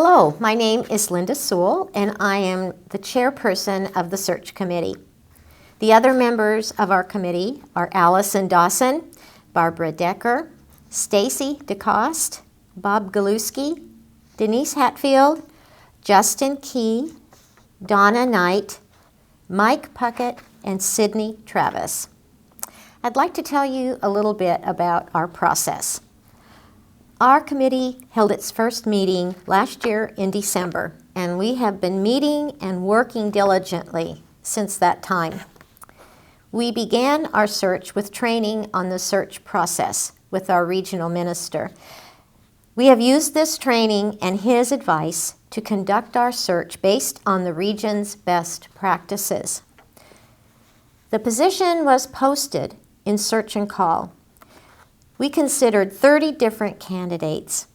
Hello, my name is Linda Sewell, and I am the chairperson of the search committee. The other members of our committee are Allison Dawson, Barbara Decker, Stacy DeCoste, Bob Galuski, Denise Hatfield, Justin Key, Donna Knight, Mike Puckett, and Sydney Travis. I'd like to tell you a little bit about our process. Our committee held its first meeting last year in December, and we have been meeting and working diligently since that time. We began our search with training on the search process with our regional minister. We have used this training and his advice to conduct our search based on the region's best practices. The position was posted in Search and Call. We considered 30 different candidates.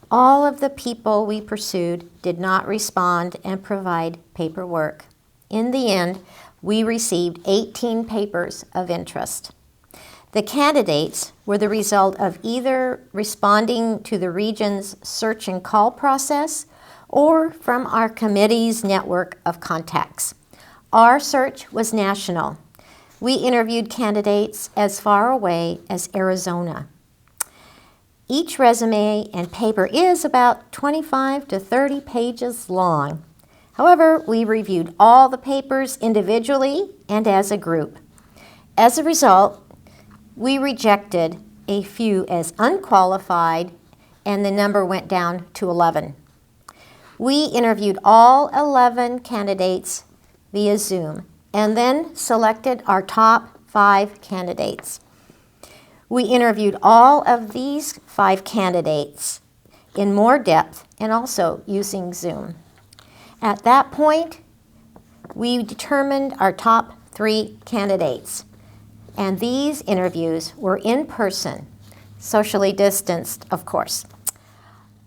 All of the people we pursued did not respond and provide paperwork. In the end, we received 18 papers of interest. The candidates were the result of either responding to the region's search and call process or from our committee's network of contacts. Our search was national. We interviewed candidates as far away as Arizona. Each resume and paper is about 25 to 30 pages long. However, we reviewed all the papers individually and as a group. As a result, we rejected a few as unqualified, and the number went down to 11. We interviewed all 11 candidates via Zoom, and then selected our top 5 candidates. We interviewed all of these 5 candidates in more depth and also using Zoom. At that point, we determined our top 3 candidates, and these interviews were in person, socially distanced, of course.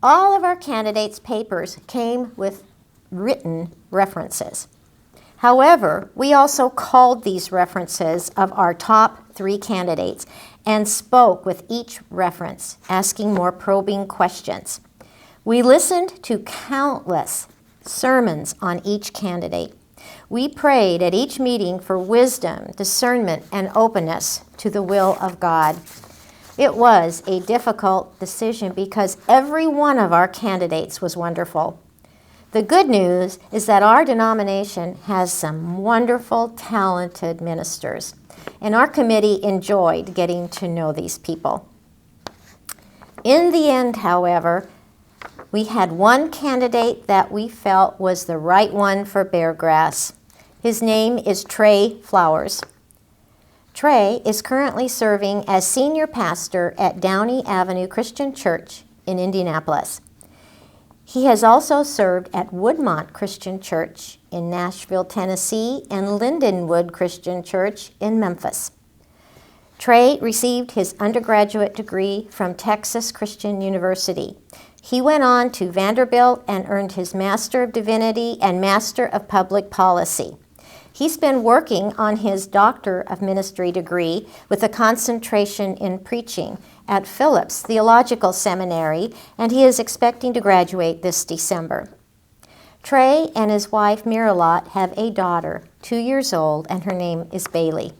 All of our candidates' papers came with written references. However, we also called these references of our top 3 candidates and spoke with each reference, asking more probing questions. We listened to countless sermons on each candidate. We prayed at each meeting for wisdom, discernment, and openness to the will of God. It was a difficult decision because every one of our candidates was wonderful. The good news is that our denomination has some wonderful, talented ministers, and our committee enjoyed getting to know these people. In the end, however, we had one candidate that we felt was the right one for Beargrass. His name is Trey Flowers. Trey is currently serving as senior pastor at Downey Avenue Christian Church in Indianapolis. He has also served at Woodmont Christian Church in Nashville, Tennessee, and Lindenwood Christian Church in Memphis. Trey received his undergraduate degree from Texas Christian University. He went on to Vanderbilt and earned his Master of Divinity and Master of Public Policy. He's been working on his Doctor of Ministry degree with a concentration in preaching at Phillips Theological Seminary, and he is expecting to graduate this December. Trey and his wife Mirilot have a daughter, 2 years old, and her name is Bailey.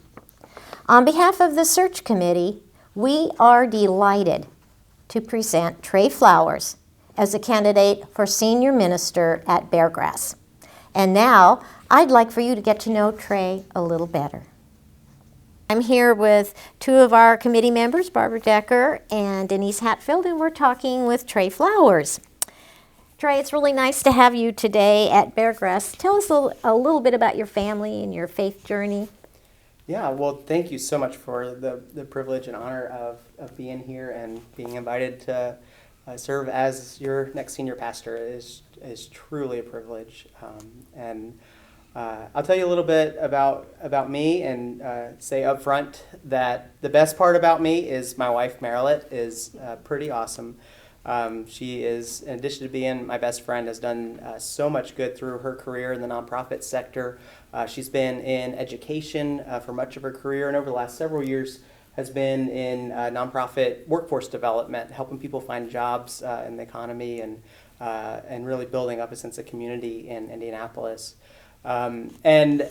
On behalf of the search committee, we are delighted to present Trey Flowers as a candidate for senior minister at Beargrass. And now, I'd like for you to get to know Trey a little better. I'm here with 2 of our committee members, Barbara Decker and Denise Hatfield, and we're talking with Trey Flowers. Trey, it's really nice to have you today at Beargrass. Tell us a little bit about your family and your faith journey. Yeah, well, thank you so much for the privilege and honor of being here and being invited to serve as your next senior pastor is truly a privilege. I'll tell you a little bit about me and say up front that the best part about me is my wife, Marilyn, is pretty awesome. She is, in addition to being my best friend, has done so much good through her career in the nonprofit sector. She's been in education for much of her career, and over the last several years has been in nonprofit workforce development, helping people find jobs in the economy and really building up a sense of community in Indianapolis. And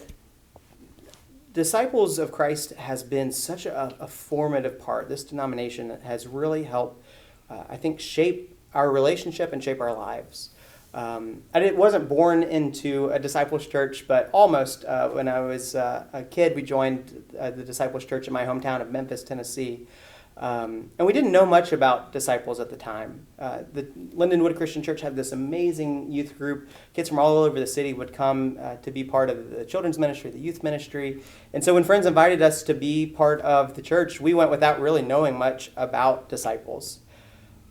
Disciples of Christ has been such a formative part. This denomination has really helped, I think, shape our relationship and shape our lives. I wasn't born into a Disciples church, but almost. When I was a kid, we joined the Disciples church in my hometown of Memphis, Tennessee. And we didn't know much about Disciples at the time. The Lindenwood Christian Church had this amazing youth group. Kids from all over the city would come to be part of the children's ministry, the youth ministry. And so when friends invited us to be part of the church, we went without really knowing much about Disciples.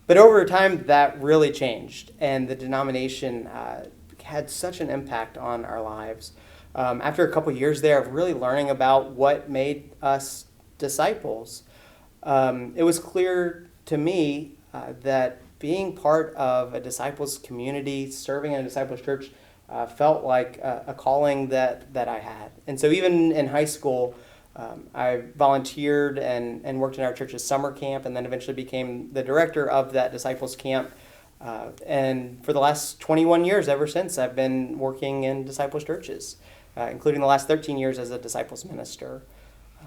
But over time, that really changed, and the denomination had such an impact on our lives. After a couple years there of really learning about what made us disciples, it was clear to me that being part of a disciples community, serving in a disciples church, felt like a calling that I had. And so even in high school, I volunteered and worked in our church's summer camp, and then eventually became the director of that disciples camp. And for the last 21 years, ever since, I've been working in disciples churches, including the last 13 years as a disciples minister.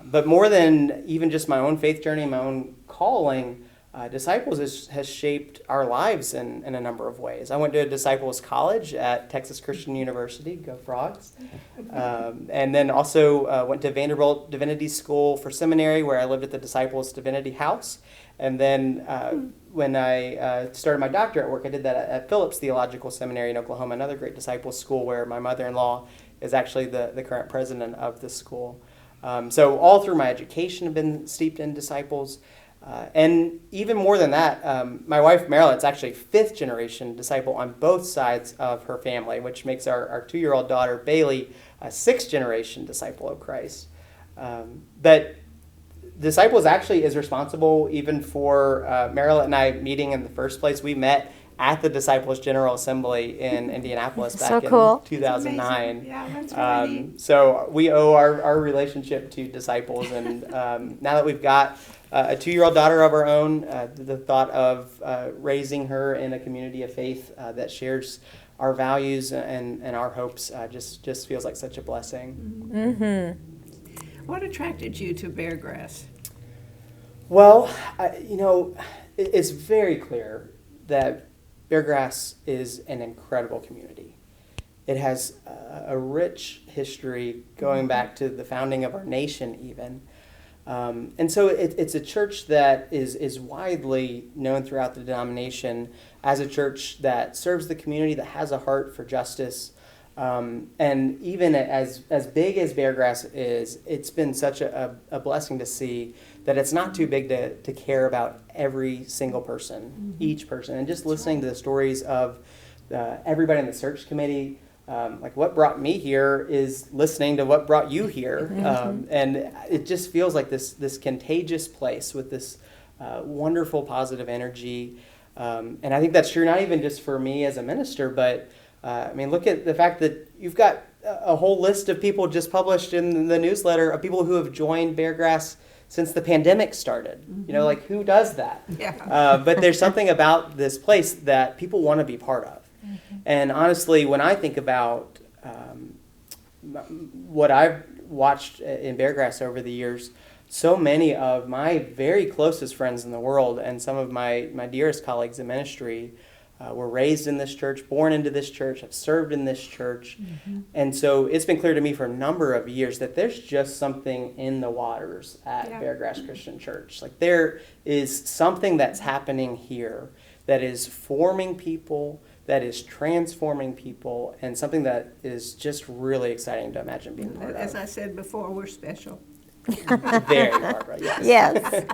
But more than even just my own faith journey, my own calling, Disciples has shaped our lives in a number of ways. I went to a Disciples college at Texas Christian University, go Frogs, and then also went to Vanderbilt Divinity School for seminary, where I lived at the Disciples Divinity House. And then when I started my doctorate work, I did that at Phillips Theological Seminary in Oklahoma, another great Disciples school where my mother-in-law is actually the current president of the school. So all through my education have been steeped in Disciples. And even more than that, my wife Marilyn's actually fifth generation disciple on both sides of her family, which makes our 2-year-old daughter Bailey a 6th generation disciple of Christ. But Disciples actually is responsible even for Marilyn and I meeting in the first place. We met at the Disciples General Assembly in Indianapolis back in 2009. Yeah, that's really neat. So we owe our relationship to Disciples, and now that we've got a 2-year-old daughter of our own, the thought of raising her in a community of faith that shares our values and our hopes just feels like such a blessing. Mm-hmm. What attracted you to Beargrass? Well, it's very clear that Beargrass is an incredible community. It has a rich history going back to the founding of our nation even. And so it's a church that is widely known throughout the denomination as a church that serves the community, that has a heart for justice. And even as big as Beargrass is, it's been such a blessing to see that it's not too big to care about every single person, each person. And just listening to the stories of everybody in the search committee, like what brought me here is listening to what brought you here. And it just feels like this contagious place with this wonderful positive energy. And I think that's true not even just for me as a minister, but look at the fact that you've got a whole list of people just published in the newsletter of people who have joined Beargrass since the pandemic started. Who does that? Yeah. But there's something about this place that people want to be part of. And honestly, when I think about what I've watched in Beargrass over the years, so many of my very closest friends in the world and some of my dearest colleagues in ministry were raised in this church, born into this church, have served in this church. And so it's been clear to me for a number of years that there's just something in the waters at Beargrass Christian Church. Like there is something that's happening here that is forming people, that is transforming people, and something that is just really exciting to imagine being part As of. I said before, we're special. Very, Barbara, yes. Yes.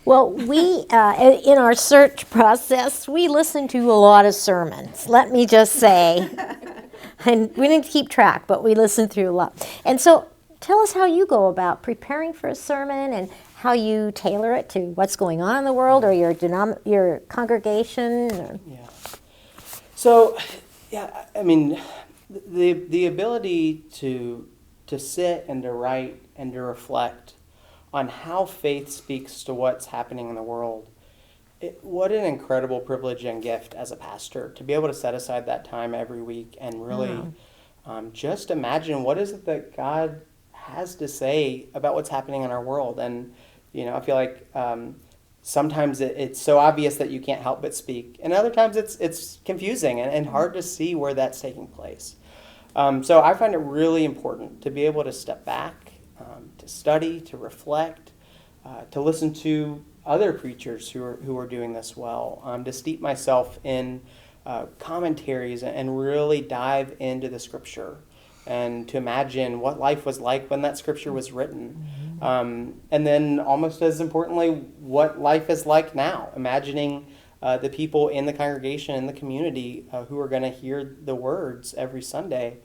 Well, we, in our search process, we listen to a lot of sermons, let me just say. And we didn't keep track, but we listened through a lot. And so tell us how you go about preparing for a sermon and how you tailor it to what's going on in the world or your congregation. Or... Yeah. So, the ability to sit and to write and to reflect on how faith speaks to what's happening in the world. What an incredible privilege and gift as a pastor to be able to set aside that time every week and really just imagine what is it that God has to say about what's happening in our world. And, I feel like sometimes it's so obvious that you can't help but speak. And other times it's confusing and hard to see where that's taking place. So I find it really important to be able to step back, to study, to reflect, to listen to other preachers who are doing this well, to steep myself in commentaries and really dive into the scripture and to imagine what life was like when that scripture was written. And then almost as importantly, what life is like now, imagining the people in the congregation, in the community who are going to hear the words every Sunday.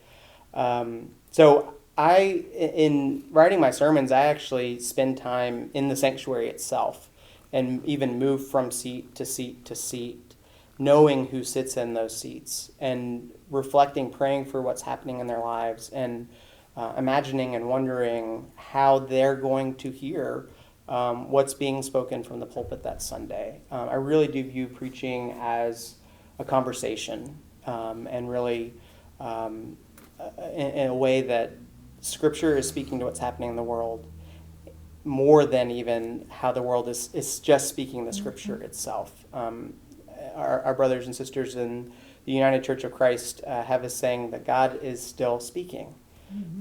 So in writing my sermons, I actually spend time in the sanctuary itself and even move from seat to seat to seat, knowing who sits in those seats and reflecting, praying for what's happening in their lives and imagining and wondering how they're going to hear what's being spoken from the pulpit that Sunday. I really do view preaching as a conversation and really in a way that Scripture is speaking to what's happening in the world more than even how the world is just speaking the Scripture itself. Our brothers and sisters in the United Church of Christ have a saying that God is still speaking,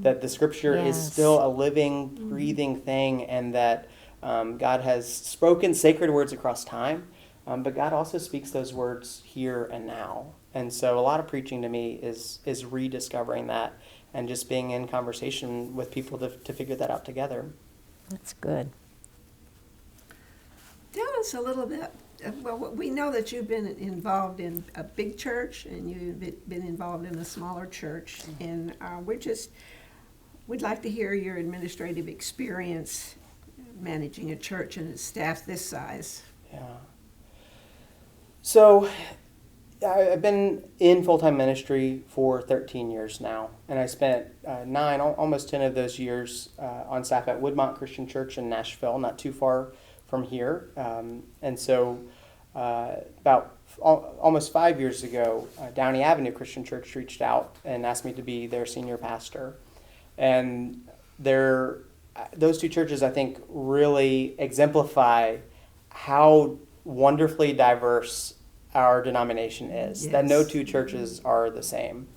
that the Scripture is still a living, breathing thing, and that God has spoken sacred words across time, but God also speaks those words here and now. And so a lot of preaching to me is rediscovering that and just being in conversation with people to figure that out together. That's good. Tell us a little bit. Well, we know that you've been involved in a big church and you've been involved in a smaller church, and we'd like to hear your administrative experience managing a church and a staff this size. Yeah. So I've been in full-time ministry for 13 years now, and I spent 9, almost 10 of those years on staff at Woodmont Christian Church in Nashville, not too far from here. And so about almost 5 years ago, Downey Avenue Christian Church reached out and asked me to be their senior pastor. And those two churches, I think, really exemplify how wonderfully diverse our denomination is, Yes. that no two churches are the same.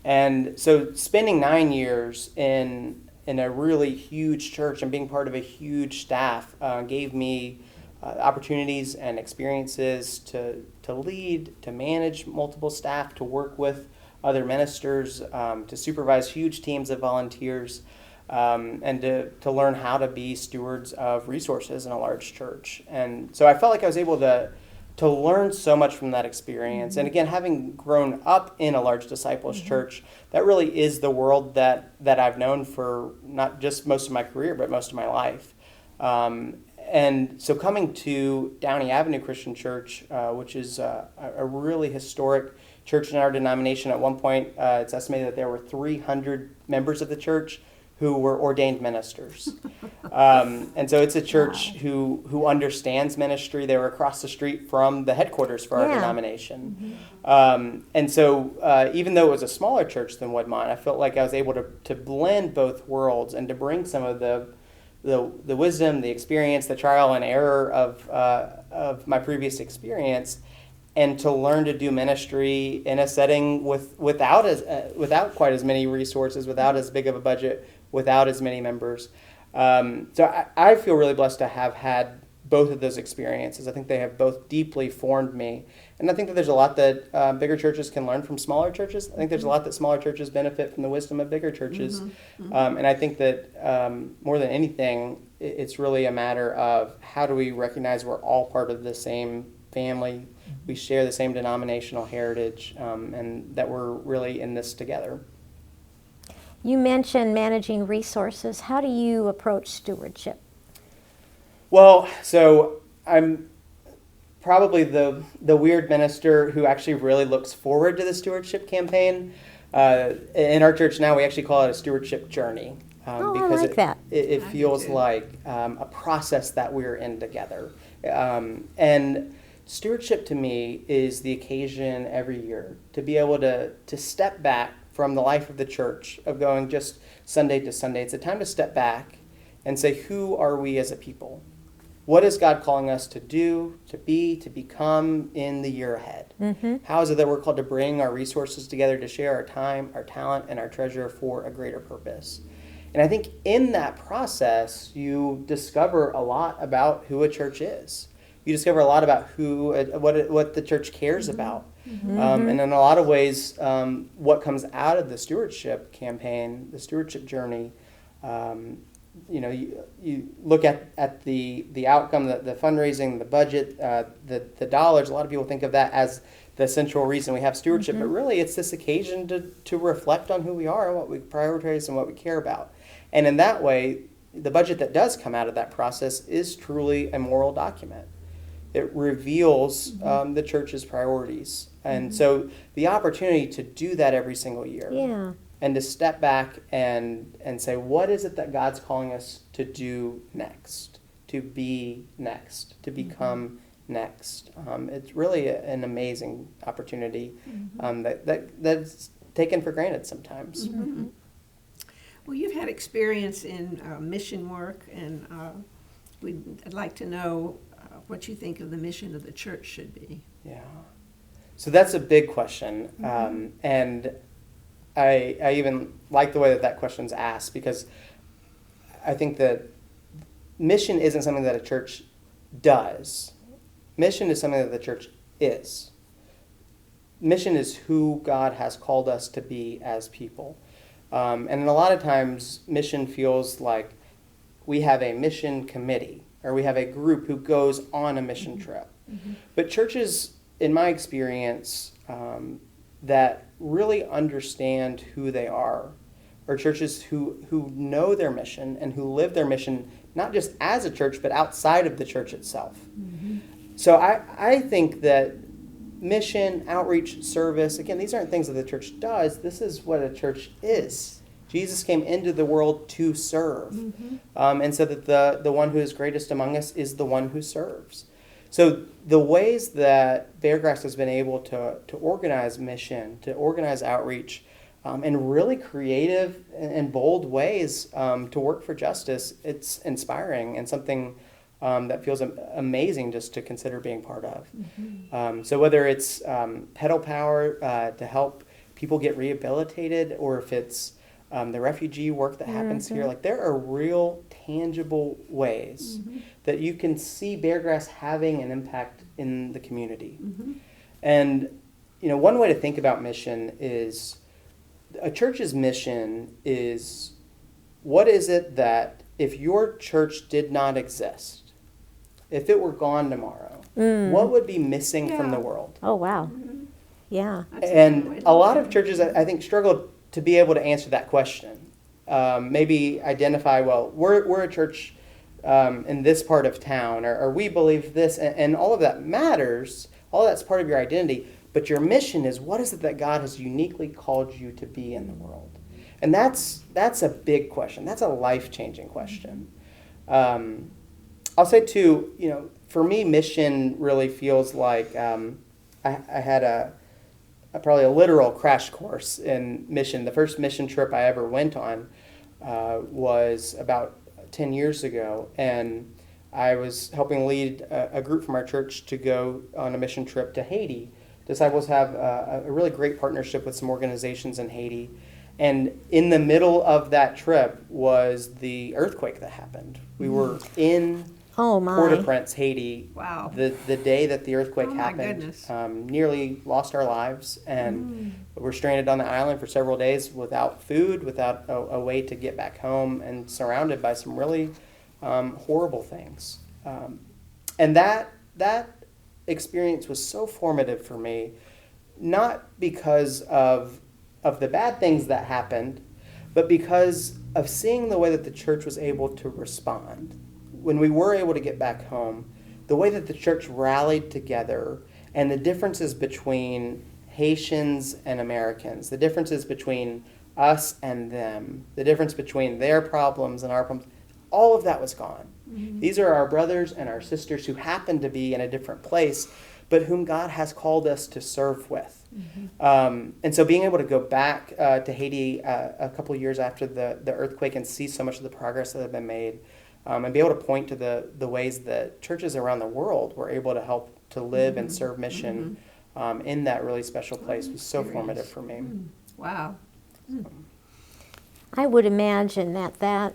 And so spending 9 years in a really huge church and being part of a huge staff gave me opportunities and experiences to lead, to manage multiple staff, to work with other ministers, to supervise huge teams of volunteers, and to learn how to be stewards of resources in a large church. And so I felt like I was able to learn so much from that experience. And again, having grown up in a large disciples church, that really is the world that I've known for not just most of my career, but most of my life. And so coming to Downey Avenue Christian Church, which is a really historic church in our denomination. At one point, it's estimated that there were 300 members of the church who were ordained ministers. And so it's a church who understands ministry. They were across the street from the headquarters for our denomination. And so even though it was a smaller church than Woodmont, I felt like I was able to blend both worlds and to bring some of the wisdom, the experience, the trial and error of my previous experience, and to learn to do ministry in a setting without quite as many resources, without as big of a budget, without as many members. So I feel really blessed to have had both of those experiences. I think they have both deeply formed me. And I think that there's a lot that bigger churches can learn from smaller churches. I think there's a lot that smaller churches benefit from the wisdom of bigger churches. And I think that more than anything, it's really a matter of how do we recognize we're all part of the same family, we share the same denominational heritage, and that we're really in this together. You mentioned managing resources. How do you approach stewardship? Well, so I'm probably the weird minister who actually really looks forward to the stewardship campaign. In our church now, we actually call it a stewardship journey. Oh, I because like that. it I do feels too. like a process that we're in together. And stewardship to me is the occasion every year to be able to step back from the life of the church, of going just Sunday to Sunday. It's a time to step back and say, who are we as a people? What is God calling us to do, to be, to become in the year ahead? How is it that we're called to bring our resources together to share our time, our talent, and our treasure for a greater purpose? And I think in that process, you discover a lot about who a church is. You discover a lot about what the church cares about. And in a lot of ways, what comes out of the stewardship campaign, the stewardship journey, you look at the outcome, the fundraising, the budget, the dollars. A lot of people think of that as the central reason we have stewardship, but really it's this occasion to reflect on who we are and what we prioritize and what we care about. And in that way, the budget that does come out of that process is truly a moral document. It reveals the church's priorities. And so the opportunity to do that every single year. Yeah. And to step back and say, what is it that God's calling us to do next, to be next, to become next? It's really an amazing opportunity that's taken for granted sometimes. Well, you've had experience in mission work, and I'd like to know what you think of the mission of the church should be. Yeah. So that's a big question. And I even like the way that question's asked, because I think that mission isn't something that a church does. Mission is something that the church is. Mission is who God has called us to be as people. And a lot of times, mission feels like we have a mission committee, or we have a group who goes on a mission trip. But churches, in my experience, that really understand who they are churches who know their mission and who live their mission, not just as a church, but outside of the church itself. So I think that mission, outreach, service, again, these aren't things that the church does. This is what a church is. Jesus came into the world to serve. And so that the one who is greatest among us is the one who serves. So the ways that Beargrass has been able to organize mission, to organize outreach, in really creative and bold ways to work for justice, it's inspiring and something that feels amazing just to consider being part of. So whether it's pedal power to help people get rehabilitated, or if it's the refugee work that happens here, like there are real tangible ways that you can see Beargrass having an impact in the community. And one way to think about mission is a church's mission is, what is it that if your church did not exist, if it were gone tomorrow, what would be missing from the world? Oh, wow. Yeah. And a lot of churches, I think, struggle to be able to answer that question. Maybe identify, well, we're a church in this part of town, or we believe this, and all of that matters. All of that's part of your identity. But your mission is, what is it that God has uniquely called you to be in the world? And that's a big question. That's a life-changing question. I'll say, too, for me, mission really feels like I had probably a literal crash course in mission. The first mission trip I ever went on was about 10 years ago, and I was helping lead a group from our church to go on a mission trip to Haiti. Disciples have a really great partnership with some organizations in Haiti, and in the middle of that trip was the earthquake that happened. We were in Port-au-Prince, Haiti, Wow. the day that the earthquake Oh, my happened. goodness. Nearly lost our lives, and were stranded on the island for several days without food, without a way to get back home, and surrounded by some really horrible things. And that experience was so formative for me, not because of the bad things that happened, but because of seeing the way that the church was able to respond. When we were able to get back home, the way that the church rallied together, and the differences between Haitians and Americans, the differences between us and them, the difference between their problems and our problems, all of that was gone. These are our brothers and our sisters who happen to be in a different place, but whom God has called us to serve with. And so being able to go back to Haiti a couple of years after the earthquake and see so much of the progress that had been made, and be able to point to the ways that churches around the world were able to help to live and serve mission in that really special place was so formative for me. Wow. I would imagine that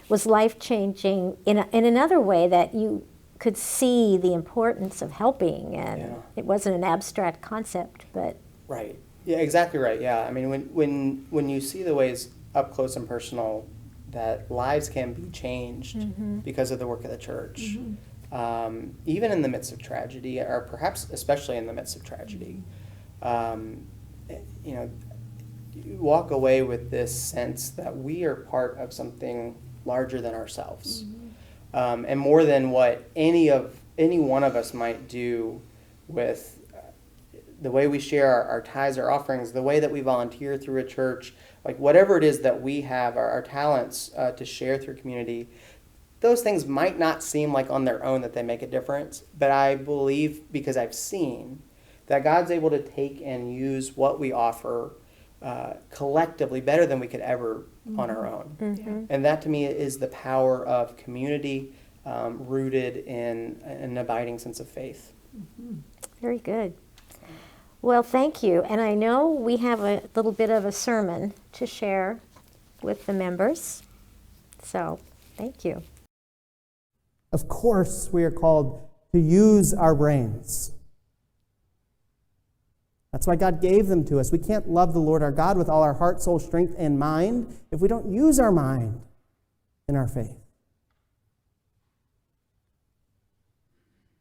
was life-changing in another way, that you could see the importance of helping, and it wasn't an abstract concept, but... Right. Yeah, exactly right. Yeah. I mean, when you see the ways up close and personal that lives can be changed because of the work of the church, even in the midst of tragedy, or perhaps especially in the midst of tragedy, you know, you walk away with this sense that we are part of something larger than ourselves, and more than what any one of us might do with the way we share our tithes, our offerings, the way that we volunteer through a church, like whatever it is that we have, our talents to share through community. Those things might not seem like on their own that they make a difference, but I believe, because I've seen, that God's able to take and use what we offer collectively better than we could ever on our own. And that to me is the power of community rooted in an abiding sense of faith. Very good. Well, thank you. And I know we have a little bit of a sermon to share with the members. So, thank you. Of course, we are called to use our brains. That's why God gave them to us. We can't love the Lord our God with all our heart, soul, strength, and mind if we don't use our mind in our faith.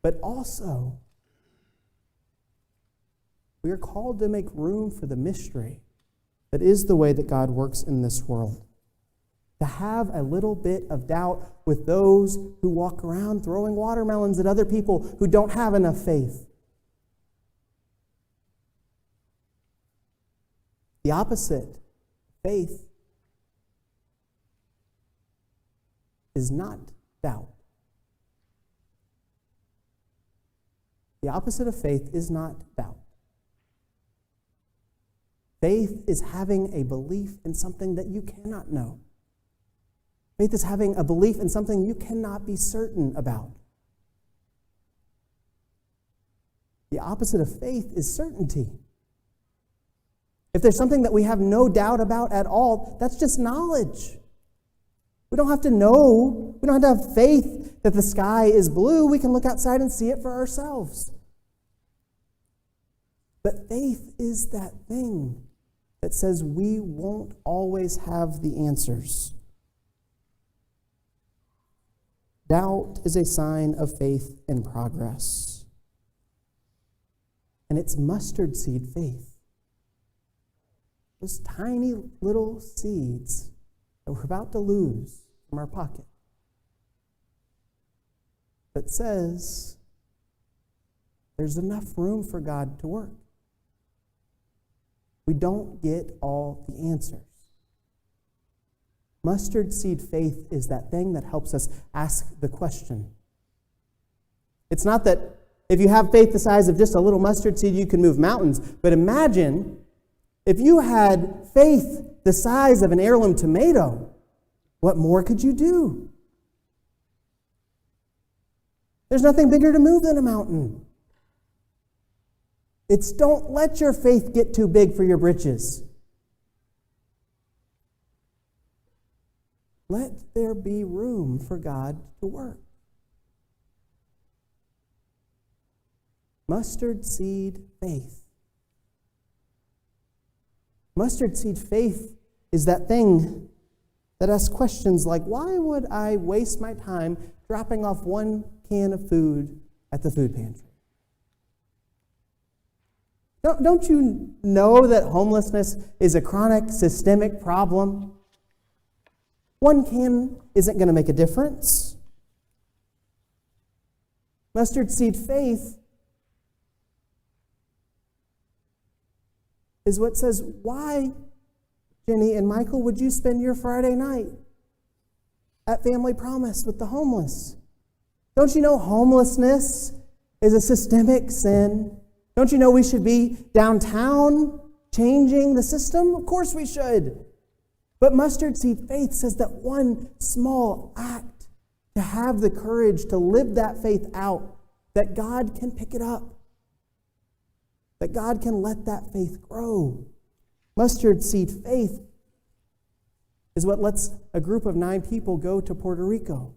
But also, we are called to make room for the mystery that is the way that God works in this world. To have a little bit of doubt with those who walk around throwing watermelons at other people who don't have enough faith. The opposite, faith, is not doubt. The opposite of faith is not doubt. Faith is having a belief in something that you cannot know. Faith is having a belief in something you cannot be certain about. The opposite of faith is certainty. If there's something that we have no doubt about at all, that's just knowledge. We don't have to know. We don't have to have faith that the sky is blue. We can look outside and see it for ourselves. But faith is that thing that says we won't always have the answers. Doubt is a sign of faith in progress. And it's mustard seed faith. Those tiny little seeds that we're about to lose from our pocket. That says there's enough room for God to work. We don't get all the answers. Mustard seed faith is that thing that helps us ask the question. It's not that if you have faith the size of just a little mustard seed, you can move mountains. But imagine if you had faith the size of an heirloom tomato, what more could you do? There's nothing bigger to move than a mountain. It's don't let your faith get too big for your britches. Let there be room for God to work. Mustard seed faith. Mustard seed faith is that thing that asks questions like, why would I waste my time dropping off one can of food at the food pantry? Don't you know that homelessness is a chronic systemic problem? One can isn't going to make a difference. Mustard seed faith is what says, why Jenny and Michael, would you spend your Friday night at Family Promise with the homeless? Don't you know homelessness is a systemic sin? Don't you know we should be downtown changing the system? Of course we should. But mustard seed faith says that one small act, to have the courage to live that faith out, that God can pick it up, that God can let that faith grow. Mustard seed faith is what lets a group of 9 people go to Puerto Rico.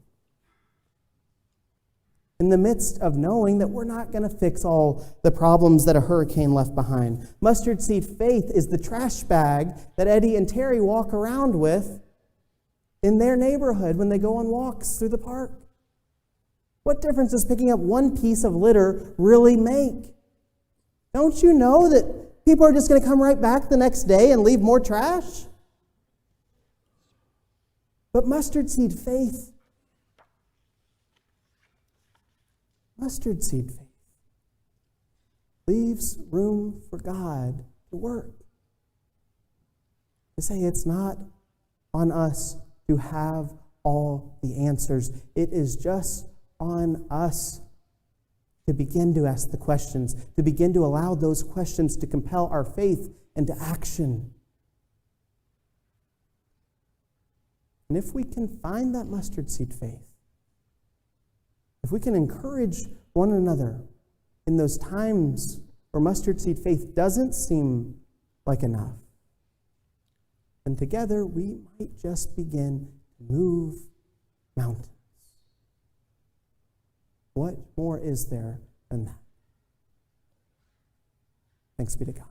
In the midst of knowing that we're not going to fix all the problems that a hurricane left behind. Mustard seed faith is the trash bag that Eddie and Terry walk around with in their neighborhood when they go on walks through the park. What difference does picking up one piece of litter really make? Don't you know that people are just going to come right back the next day and leave more trash? But mustard seed faith leaves room for God to work. To say it's not on us to have all the answers. It is just on us to begin to ask the questions, to begin to allow those questions to compel our faith into action. And if we can find that mustard seed faith, if we can encourage one another in those times where mustard seed faith doesn't seem like enough, then together we might just begin to move mountains. What more is there than that? Thanks be to God.